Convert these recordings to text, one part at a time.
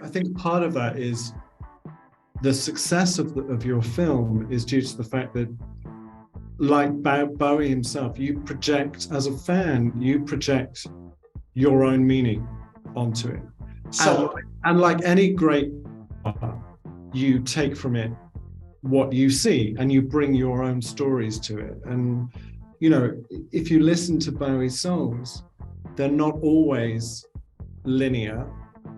I think part of that is the success of your film is due to the fact that, like Bowie himself, you project, as a fan, you project your own meaning onto it. So, and like any great art, you take from it what you see and you bring your own stories to it. And, you know, if you listen to Bowie's songs, they're not always linear.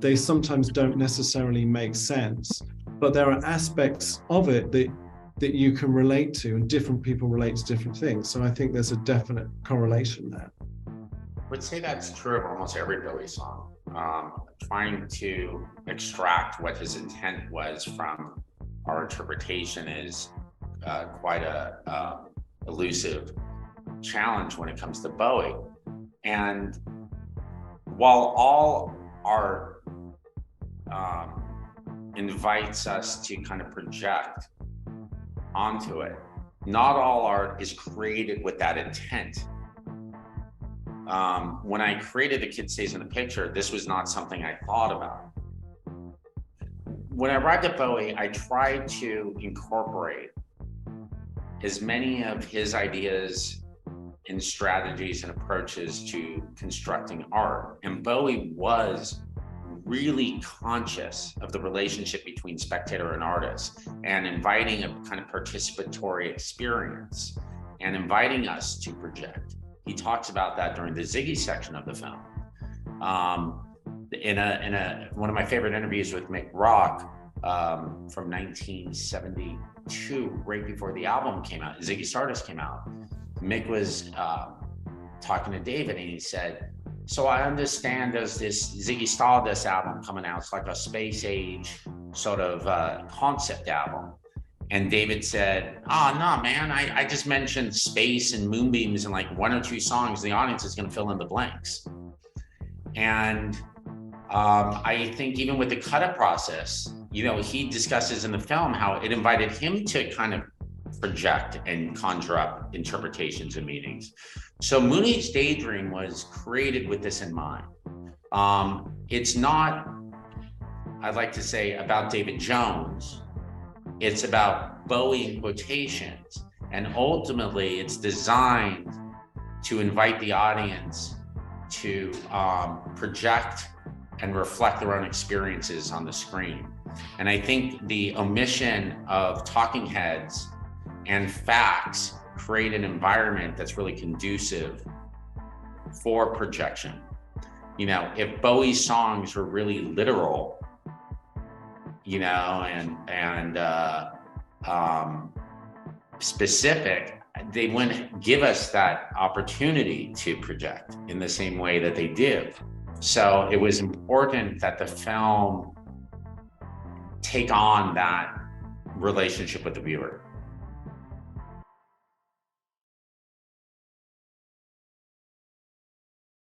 They sometimes don't necessarily make sense, but there are aspects of it that you can relate to, and different people relate to different things. So I think there's a definite correlation there. I would say that's true of almost every Bowie song. Trying to extract what his intent was from our interpretation is quite a elusive challenge when it comes to Bowie. And while all art invites us to kind of project onto it, not all art is created with that intent. When I created The Kid Stays in the Picture, this was not something I thought about. When I arrived at Bowie, I tried to incorporate as many of his ideas and strategies and approaches to constructing art. And Bowie was really conscious of the relationship between spectator and artist, and inviting a kind of participatory experience and inviting us to project. He talks about that during the Ziggy section of the film. In one of my favorite interviews with Mick Rock from 1972, right before the album came out, Ziggy Stardust came out, Mick was talking to David, and he said, so I understand there's this Ziggy Stardust album coming out. It's like a space age sort of concept album. And David said, oh, no, man, I just mentioned space and moonbeams in like one or two songs. The audience is going to fill in the blanks. And I think even with the cut-up process, you know, he discusses in the film how it invited him to kind of project and conjure up interpretations and meanings. So Moonage Daydream was created with this in mind. It's not, I'd like to say, about David Jones. It's about Bowie in quotations. And ultimately, it's designed to invite the audience to project and reflect their own experiences on the screen. And I think the omission of talking heads and facts create an environment that's really conducive for projection. You know, if Bowie's songs were really literal, you know, and specific, they wouldn't give us that opportunity to project in the same way that they do. So it was important that the film take on that relationship with the viewer.